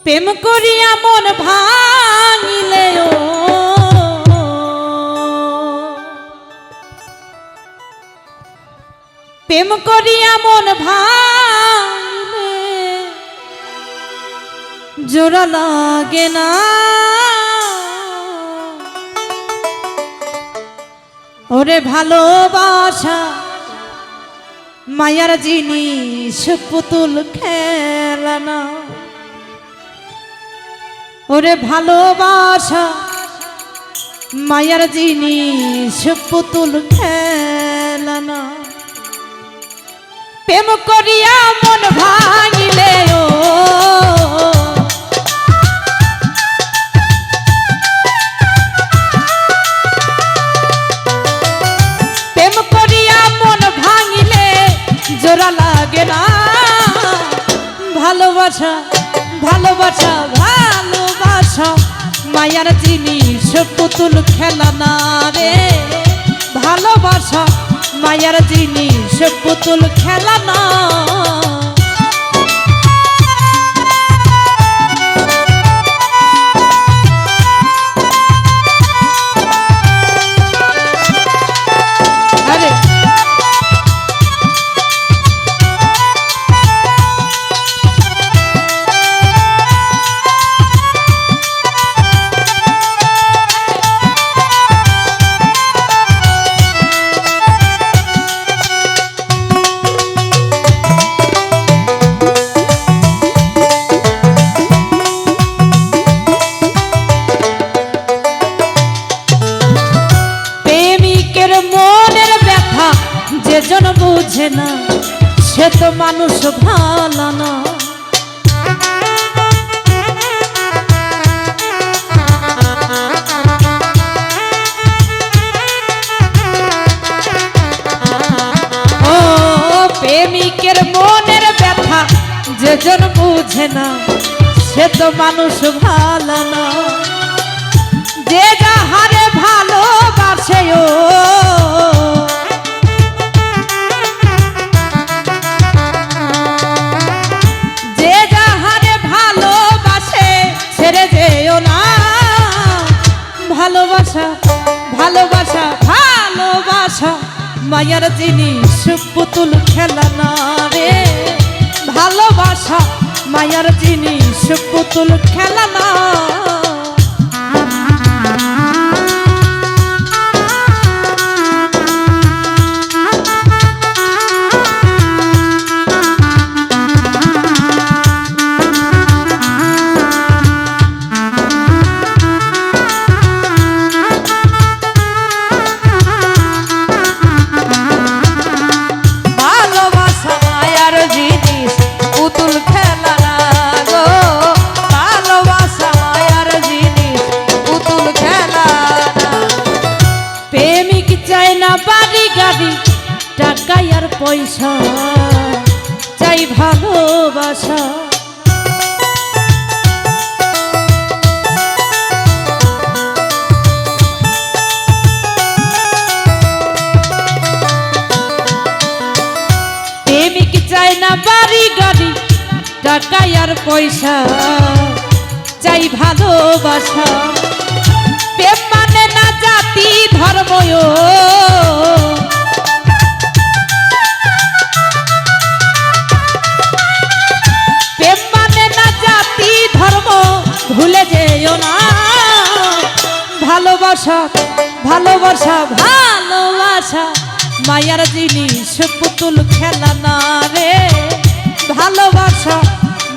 প্রেম করিয়া মন ভাঙিলেও প্রেম করিয়া মন ভাঙিলে জোড়া লাগে না। ওরে ভালোবাসা মায়ার জিনিস পুতুল খেলা না। ওরে ভালোবাসা মায়ার জিনিস পুতুল খেলা না। প্রেম করিয়া মন ভাঙিলে ও প্রেম করিয়া মন ভাঙিলে জোড়া লাগে না। ভালোবাসা ভালোবাসা ভালোবাসা মায়ার জিনিস পুতুল খেলা না রে। ভালোবাসা মায়ার জিনিস পুতুল খেলা না। যেজন বুঝে না সে তো মানুষ ভালো না। ও প্রেমিকের মনের ব্যথা যেজন বুঝে না সে তো মানুষ ভালো না। যে যাহারে ভালোবাসে ও ভালোবাসা ভালোবাসা ভালোবাসা মায়ার জিনিস পুতুল খেলা না রে। ভালোবাসা মায়ার জিনিস পুতুল খেলা না। টাকা আর পয়সা চাই ভালোবাসা। প্রেমিক চাই না বাড়ি গাড়ি টাকা আর পয়সা চাই ভালোবাসা। প্রেম মানে না জাতি ধর্ম ভুলে যেও না। ভালোবাসা ভালোবাসা ভালোবাসা মায়ার জিনিস পুতুল খেলা না রে। ভালোবাসা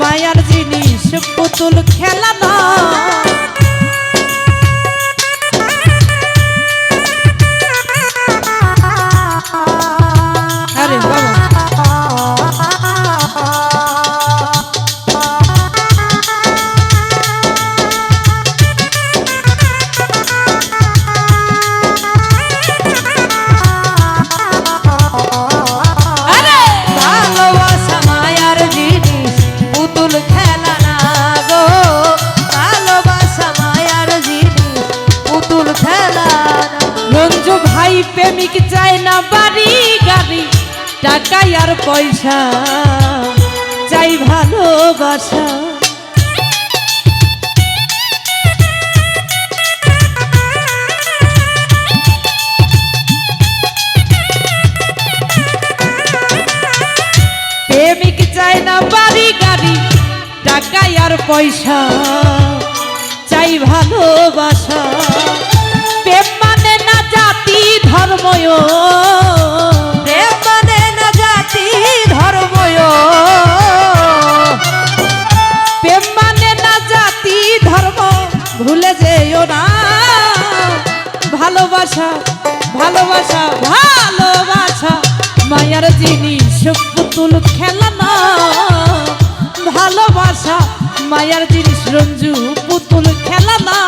মায়ার জিনিস পুতুল খেলা না। আরে বাবা প্রেমিক চাই না বাড়ি গাড়ি টাকা আর পয়সা চাই ভালোবাসা। প্রেমিক চাই না বাড়ি গাড়ি টাকা আর পয়সা, চাই ভালোবাসা। প্রেম মানে না জাতি ধর্ময়, প্রেম মানে না জাতি ধর্ময়, প্রেম মানে না জাতি ধর্ম, ভুলে যেও না। ভালোবাসা ভালোবাসা ভালোবাসা মায়ার জিনিস, পুতুল খেলা না। ভালোবাসা মায়ার জিনিস রঞ্জু, পুতুল খেলা না।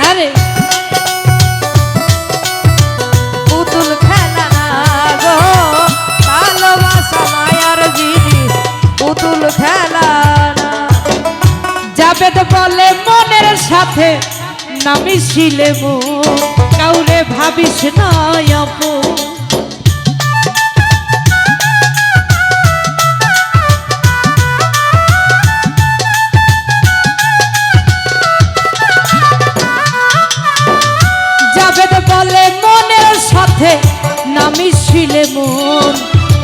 আরে পুতুল খেলা না গো, ভালোবাসা মায়ার জিনিস, পুতুল খেলা না। জাবেদ বলে মনের সাথে না মিশিলে মন, কাউরে ভাবিস না আপন। জাবেদ বলে মনের সাথে না মিশিলে মন,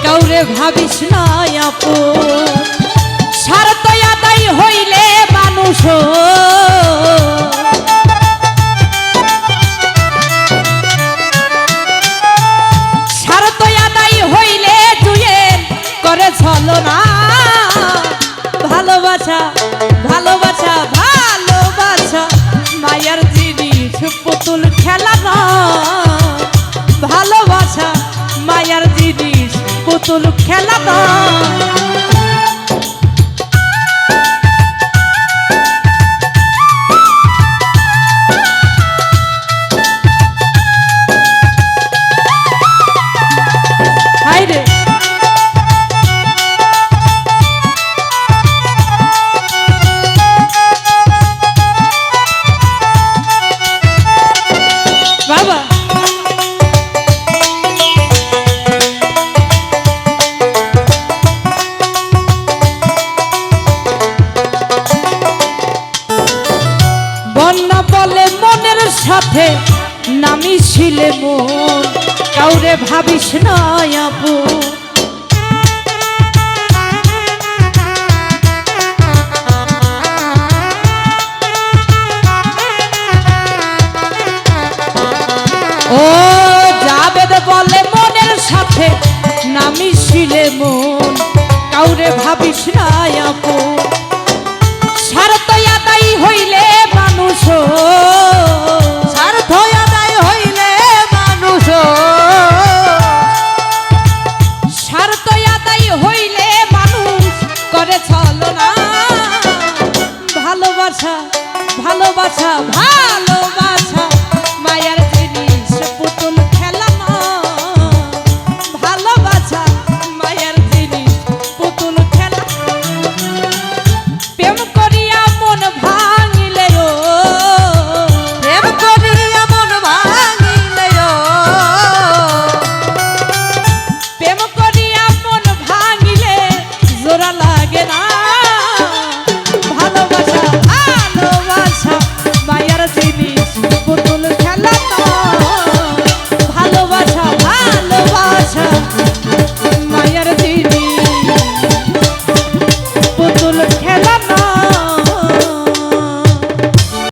কাউরে ভাবিস না আপন। স্বার্থ আদায় হইলে মানুষ, স্বার্থ আদায় হইলে জুয়েল করে ছলনা। ভালোবাসা ভালোবাসা ভালোবাসা মায়ার জিনিস, পুতুল খেলা না। ভালোবাসা মায়ার জিনিস, পুতুল খেলা না। হায়রে বাবা, বন্যা বলে মনের সাথে না মিশিলে মন, কাউরে ভাবিস না আপন। ও জাবেদ বলে মনের সাথে না মিশিলে মন, কাউরে ভাবিস না আপন। স্বার্থ আদায় হইলে মানুষ